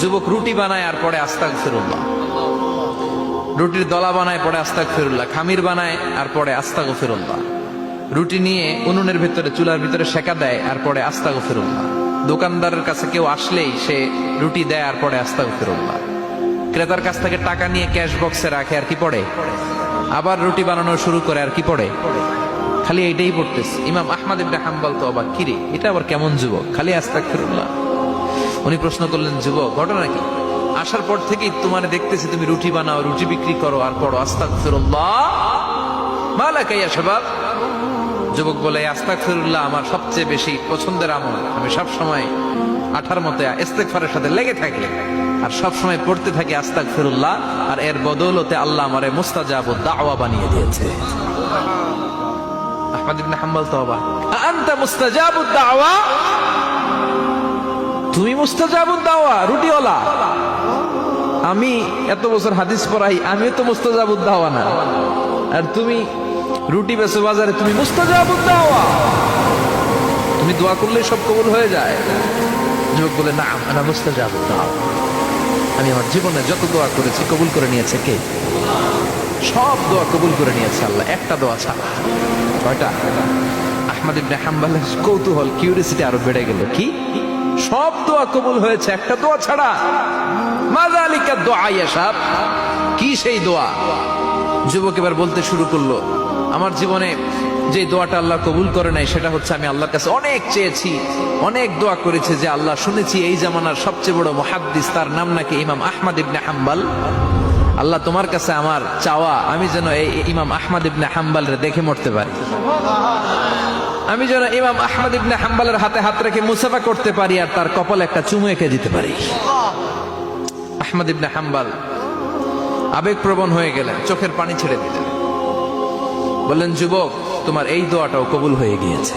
যুবক রুটি বানায় আর পরে আস্তাগফিরুল্লাহ, রুটির দলা বানায় পরে আস্তাগফিরুল্লাহ, খামির বানায় আর পরে আস্তাগফিরুল্লাহ, রুটি নিয়ে উনুনের ভিতরে চুলার ভিতরে সেকা দেয় আর পরে আস্তাগফিরুল্লাহ, দোকানদারের কাছে কেউ আসলেই সে রুটি দেয় আর পরে আস্তাগফিরুল্লাহ, ক্রেতার কাছ থেকে টাকা নিয়ে ক্যাশ বক্সে রাখে আর কি পড়ে, আবার রুটি বানানো শুরু করে আর কি পড়ে, খালি এইটাই পড়তেছে। ইমাম আহমদ ইবনে হাম্বল তো অবাক, কিরে এটা আবার কেমন যুবক, খালি আস্তাগফিরুল্লাহ। উনি প্রশ্ন করলেন, যুবক ঘটনা কি? আসার পর থেকেই তোমার দেখতেছি তুমি রুটি বানাও, রুটি বিক্রি করো আর পড়ো আস্তাগফিরুল্লাহ, মালাকা ইয়া শাবাব। যুবক বলে, আস্তাগফিরুল্লাহ আমার সবচেয়ে বেশি পছন্দের আমল, আমি সব সময় আঠার মতে ইস্তেগফারের সাথে লেগে থাকি আর সব সময় পড়তে থাকি আস্তাগফিরুল্লাহ, আর এর বদৌলতে আল্লাহ আমারে মুস্তাজাবুদ দাওয়া বানিয়ে দিয়েছে। আহমদ ইবনে হাম্বল তো অবাক, আনতা মুস্তাজাবুদ দাওয়া, তুমি মুস্তাজাবুদ দাওয়া রুটিওয়ালা? আমি এত বছর হাদিস পড়াই, আমিও তো মুস্তাজাবুদ দাওয়া না, আর তুমি রুটি বেচো বাজারে, তুমি মুস্তাজাবুদ দাওয়া, তুমি দোয়া করলে সব কবুল হয়ে যায়? যুবক বলে, না আনা মুস্তাজাবুদ দাওয়া, আমি আমার জীবনে যত দোয়া করেছি কবুল করে নিয়েছে কে? সব দোয়া কবুল করে নিয়েছে আল্লাহ, একটা দোয়া ছাড়া। কয়টা? আহমদ ইবনে হাম্বলের কৌতূহল, কিউরিসিটি আরো বেড়ে গেল, কি সব দোয়া কবুল হয়েছে একটা দোয়া ছাড়া? মাযালিকা দোয়া ইয়া শাব, কি সেই দোয়া? যুবক এবার বলতে শুরু করলো, আমার জীবনে যে দোয়াটা আল্লাহ কবুল করে নাই সেটা হচ্ছে আমি আল্লাহর কাছে অনেক চেয়েছি, অনেক দোয়া করেছি যে আল্লাহ, শুনেছি এই জামানার সবচেয়ে বড় মুহাদ্দিস, তার নাম নাকি ইমাম আহমদ ইবনে হাম্বল, আল্লাহ তোমার কাছে আমার চাওয়া আমি যেন এই ইমাম আহমদ ইবনে হাম্বলরে দেখে মরতে পারি, আমি যেন ইমাম আহমদ ইবনে হাম্বলের হাতে হাত রেখে মুসাফা করতে পারি আর তার কপালে একটা চুমু এঁকে দিতে পারি। আহমদ ইবনে হাম্বল আবেগপ্রবণ হয়ে গেলেন, চোখের পানি ছেড়ে দিলেন, বললেন, যুবক তোমার এই দোয়াটাও কবুল হয়ে গিয়েছে।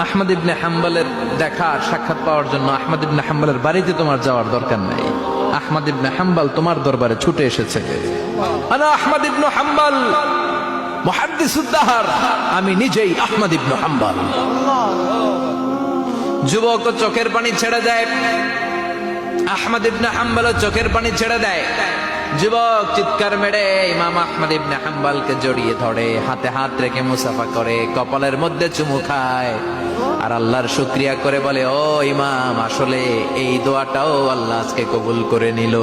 আহমদ ইবনে হাম্বলের দেখা সাক্ষাৎ পাওয়ার জন্য আহমদ ইবনে হাম্বলের বাড়িতে তোমার যাওয়ার দরকার নাই, আহমদ ইবনে হাম্বল তোমার দরবারে ছুটে এসেছে। আনা আহমদ ইবনে হাম্বল মুহাদ্দিসুদ দাহর, আমি নিজেই আহমদ ইবনে হাম্বল। যুবক চোখের পানি ছেড়ে দেয়, আহমদ ইবনে হাম্বল চোখের পানি ছেড়ে দেয়। যুবক চিৎকার মেরে ইমাম আহমদ ইবনে হাম্বলকে জড়িয়ে ধরে, হাতে হাত রেখে মুসাফা করে, কপালের মধ্যে চুমু খায় আর আল্লাহর শুকরিয়া করে বলে, ও ইমাম, আসলে এই দোয়াটাও আল্লাহ আজকে কবুল করে নিল।